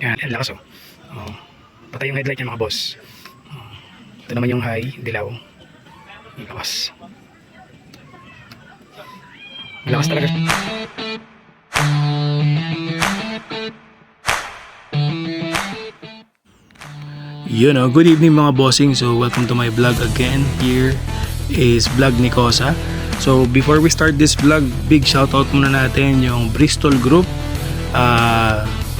Yan, yan lakas oh. Oh. Patay yung headlight niya mga boss. Oh. Ito naman yung high, dilaw. Ang lakas. Lakas talaga. Yun oh, good evening mga bossing. So welcome to my vlog again. Here is vlog ni Kosa. So before we start this vlog, big shoutout muna natin yung Bristol Group.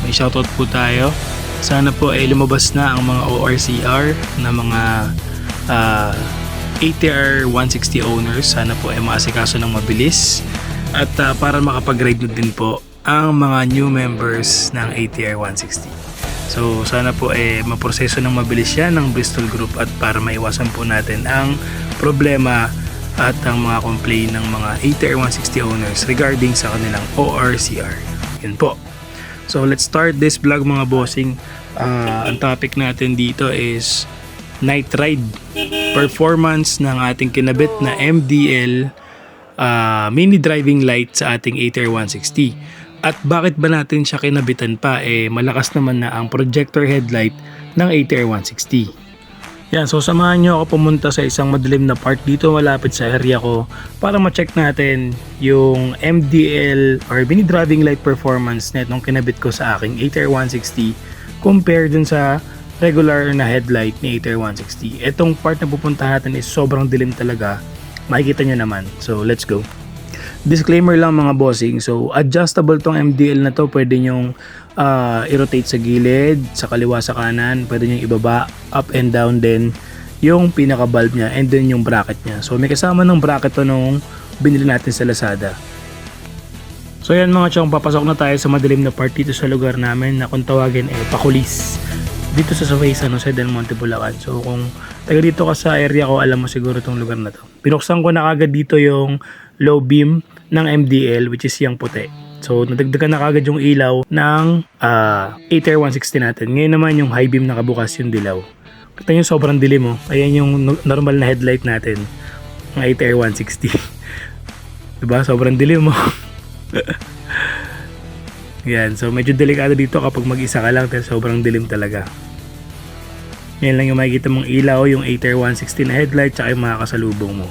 May shoutout po tayo. Sana po ay lumabas na ang mga ORCR na mga ATR 160 owners. Sana po ay maasikaso ng mabilis. At para makapag-ride din po ang mga new members ng ATR 160. So sana po maproseso ng mabilis yan ng Bristol Group at para maiwasan po natin ang problema at ang mga complaint ng mga ATR 160 owners regarding sa kanilang ORCR. Yun po. So let's start this vlog mga bossing. Ang topic natin dito is night ride performance ng ating kinabit na MDL mini driving light sa ating ATR 160. At bakit ba natin siya kinabitan pa? Malakas naman na ang projector headlight ng ATR 160. Yan, so samahan nyo ako pumunta sa isang madilim na part dito malapit sa area ko para ma-check natin yung MDL or mini driving light performance net nung kinabit ko sa aking ATR 160 compared dun sa regular na headlight ni ATR 160. Etong part na pupuntahan natin is sobrang dilim talaga. Makikita nyo naman. So let's go. Disclaimer lang mga bossing, so adjustable tong MDL na to, pwede nyong i-rotate sa gilid, sa kaliwa, sa kanan, pwede nyong ibaba, up and down din yung pinaka bulb nya and then yung bracket nya. So may kasama ng bracket to nung binili natin sa Lazada. So yan mga chong, papasok na tayo sa madilim na part dito sa lugar namin na kung tawagin Pakulis, dito sa Suway, San Jose del Monte, Bulacan. So kung taga dito ka sa area ko, alam mo siguro itong lugar na to. Pinuksan ko na kagad dito yung low beam ng MDL, which is yung puti. So nadagdagan na kagad yung ilaw ng ATR 160 natin. Ngayon naman yung high beam nakabukas yung dilaw. Kita nyo sobrang dilim oh. Ayan yung normal na headlight natin ng ATR 160. Diba? Sobrang dilim oh. Yan, so medyo delikado dito kapag mag-isa ka lang dahil sobrang dilim talaga. Yan lang yung makikita mong ilaw, yung ATR 160 na headlight tsaka yung mga kasalubong mo.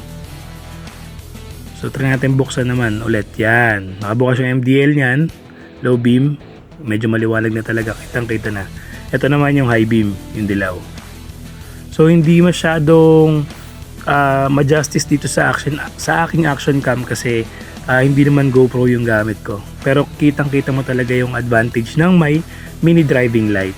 So try natin buksan naman ulit. Yan, nakabukas yung MDL nyan, low beam, medyo maliwanag na talaga, kitang kita na. Ito naman yung high beam, yung dilaw. So hindi masyadong ma-justice dito sa aking action cam kasi hindi naman GoPro yung gamit ko. Pero kitang kita mo talaga yung advantage ng may mini driving light.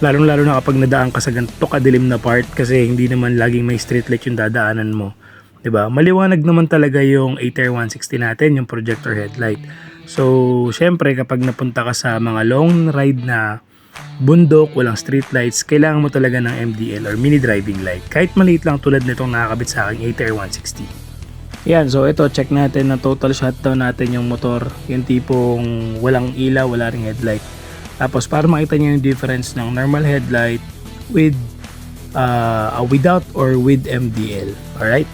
Lalo na kapag nadaan ka sa ganito kadilim na part kasi hindi naman laging may street light yung dadaanan mo. Diba? Maliwanag naman talaga yung ATR 160 natin, yung projector headlight. So, syempre kapag napunta ka sa mga long ride na bundok, walang street lights, kailangan mo talaga ng MDL or mini driving light. Kahit maliit lang tulad nitong nakakabit sa aking ATR 160. Yan, so ito, check natin na total shutdown natin yung motor. Yung tipong walang ilaw, wala ring headlight. Tapos para makita nyo yung difference ng normal headlight with without or with MDL. Alright?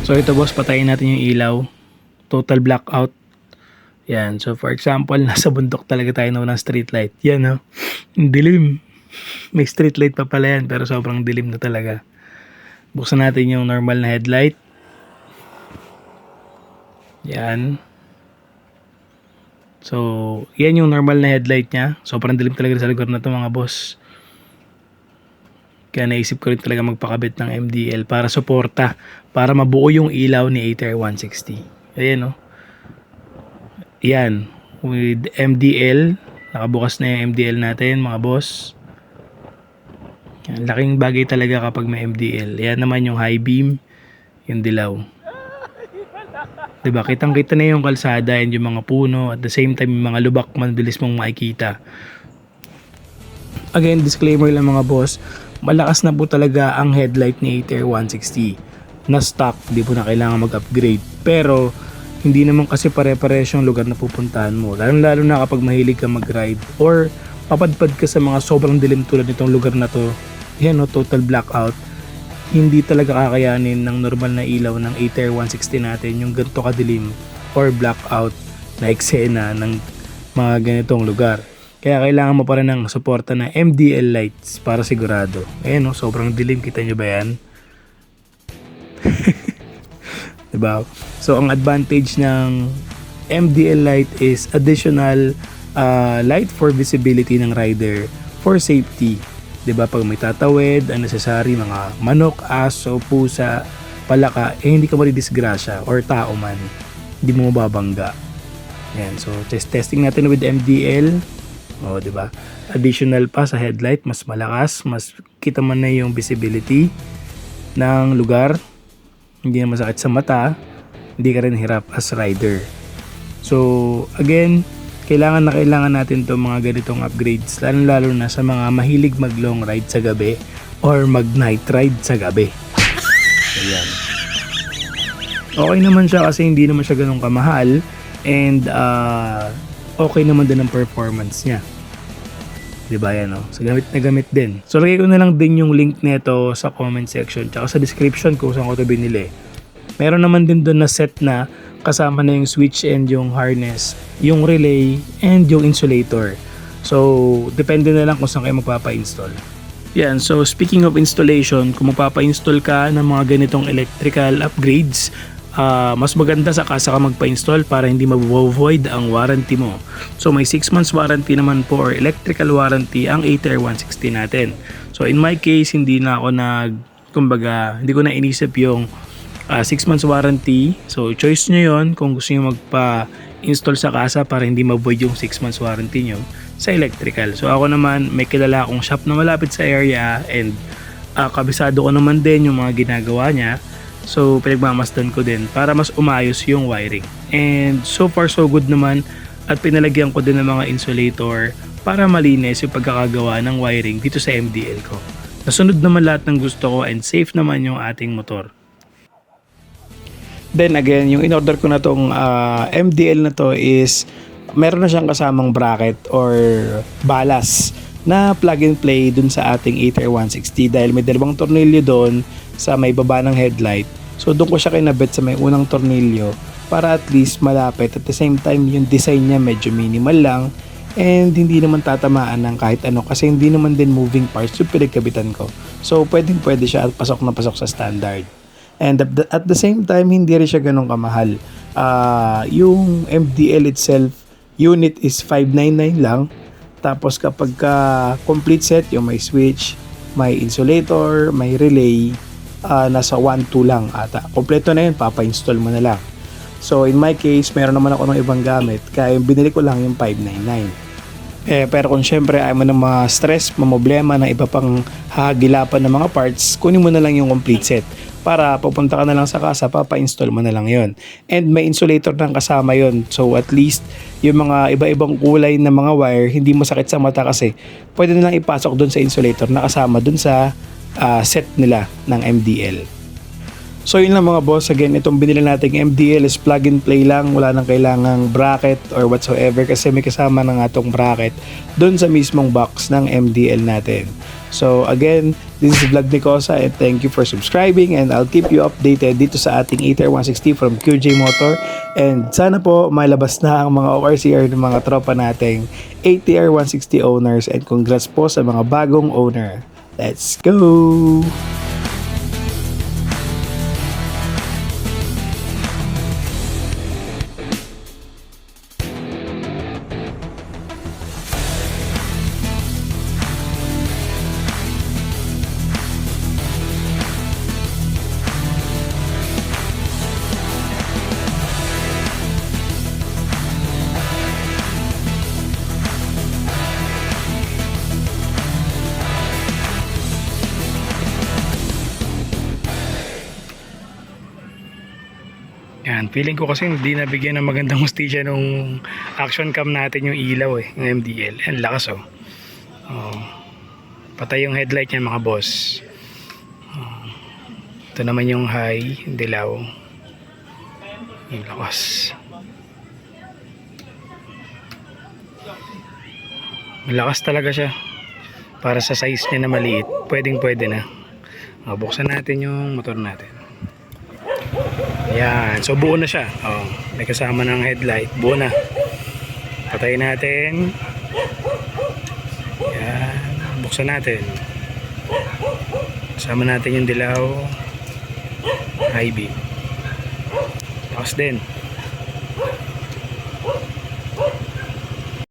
So ito boss, patayin natin yung ilaw. Total blackout. Yan. So for example, nasa bundok talaga tayo na walang street light. Yan oh. Dilim. May street light pa pala yan pero sobrang dilim na talaga. Buksan natin yung normal na headlight. Yan. So yan yung normal na headlight nya. Sobrang dilim talaga sa lugar na to mga boss. Kaya naisip ko rin talaga magpakabit ng MDL para suporta, para mabuo yung ilaw ni ATR 160. Ayan o. Yan. With MDL, nakabukas na yung MDL natin mga boss. Yan, laking bagay talaga kapag may MDL. Yan naman yung high beam, yung dilaw. Diba? Kitang-kita na yung kalsada and yung mga puno. At the same time, yung mga lubak, mabilis mong makikita. Again, disclaimer lang mga boss, malakas na po talaga ang headlight ni ATR 160 na stock, di po na kailangan mag-upgrade. Pero hindi naman kasi pare-pares yung lugar na pupuntahan mo, lalo na kapag mahilig ka mag-ride or papadpad ka sa mga sobrang dilim tulad nitong lugar na to. Yan o, total blackout. Hindi talaga kakayanin ng normal na ilaw ng ATR 160 natin yung ganito kadilim or blackout na eksena ng mga ganitong lugar. Kaya kailangan mo pa rin ng suporta na MDL lights para sigurado. Ayan o, sobrang dilim. Kita nyo ba yan? Diba? So, ang advantage ng MDL light is additional light for visibility ng rider for safety. Diba? Pag may tatawid, unnecessary, mga manok, aso, pusa, palaka, hindi ka maridisgrasya or tao man. Hindi mo mababangga. Ayan. So, testing natin with MDL. O, di ba? Additional pa sa headlight, mas malakas, mas kita man na yung visibility ng lugar. Hindi na masakit sa mata, hindi ka rin hirap as rider. So, again, kailangan natin itong mga ganitong upgrades, lalo na sa mga mahilig mag long ride sa gabi or mag night ride sa gabi. Ayan. Okay naman siya kasi hindi naman siya ganun kamahal and okay naman din ang performance niya. Diba yan, no? So gamit na gamit din. So lagay ko na lang din yung link nito sa comment section tsaka sa description kung saan ko ito binili. Meron naman din doon na set na kasama na yung switch and yung harness, yung relay and yung insulator. So depende na lang kung saan kayo magpapa-install. Yan, so speaking of installation, kung magpapa-install ka ng mga ganitong electrical upgrades, mas maganda sa kasa ka magpa-install para hindi mag-void ang warranty mo. So may 6 months warranty naman po or electrical warranty ang ATR 160 natin. So in my case, hindi ko na inisip yung 6 months warranty. So choice nyo yon kung gusto nyo magpa-install sa kasa para hindi mag-void yung 6 months warranty nyo sa electrical. So ako naman, may kilala akong shop na malapit sa area and kabisado ko naman din yung mga ginagawa niya. So pinagmamasdan ko din para mas umayos yung wiring. And so far so good naman at pinalagyan ko din ng mga insulator para malinis yung pagkakagawa ng wiring dito sa MDL ko. Nasunod naman lahat ng gusto ko and safe naman yung ating motor. Then again, yung in-order ko na tong MDL na to is meron na siyang kasamang bracket or balas na plug and play dun sa ating ATR 160 dahil may dalawang tornilyo doon sa may baba ng headlight. So doon ko siya kinabit sa may unang tornilyo para at least malapit. At the same time, yung design niya medyo minimal lang and hindi naman tatamaan ng kahit ano kasi hindi naman din moving parts yung pinagkabitan ko. So pwede siya at pasok na pasok sa standard. And at the same time, hindi rin siya ganun kamahal. Yung MDL itself, unit is 599 lang. Tapos kapag complete set, yung may switch, may insulator, may relay, nasa 1.2 lang ata. Kompleto na yun, papa-install mo na lang. So in my case, meron naman ako ng ibang gamit, kaya binili ko lang yung 599. Pero kung syempre ayaw mo na ma-stress, mamblema ng iba pang hagilapan ng mga parts, kunin mo na lang yung complete set. Para pupunta ka na lang sa kasa, papa-install mo na lang yon. And may insulator ng kasama yon. So at least yung mga iba-ibang kulay na mga wire, hindi masakit sa mata kasi pwede nilang ipasok doon sa insulator na kasama doon sa set nila ng MDL. So yun lang mga boss, again itong binili nating MDL is plug and play lang, wala nang kailangang bracket or whatsoever kasi may kasama na nga tong bracket doon sa mismong box ng MDL natin. So again, this is Vlog ni Kosa and thank you for subscribing and I'll keep you updated dito sa ating ATR 160 from QJ Motor and sana po malabas na ang mga ORCR ng mga tropa nating ATR 160 owners and congrats po sa mga bagong owner. Let's go! Yan, feeling ko kasi hindi nabigyan ng magandang hustisya nung action cam natin yung ilaw yung MDL. Yan, lakas oh. Patay yung headlight niya mga boss. Ito naman yung high, dilaw. Yung lakas. Malakas talaga siya. Para sa size niya na maliit, pwedeng pwede na. Buksan natin yung motor natin. Ayan, so buo na siya. May kasama ng headlight, buo na. Patayin natin. Ayan, buksan natin. Kasama natin yung dilaw. High beam. Lakas din.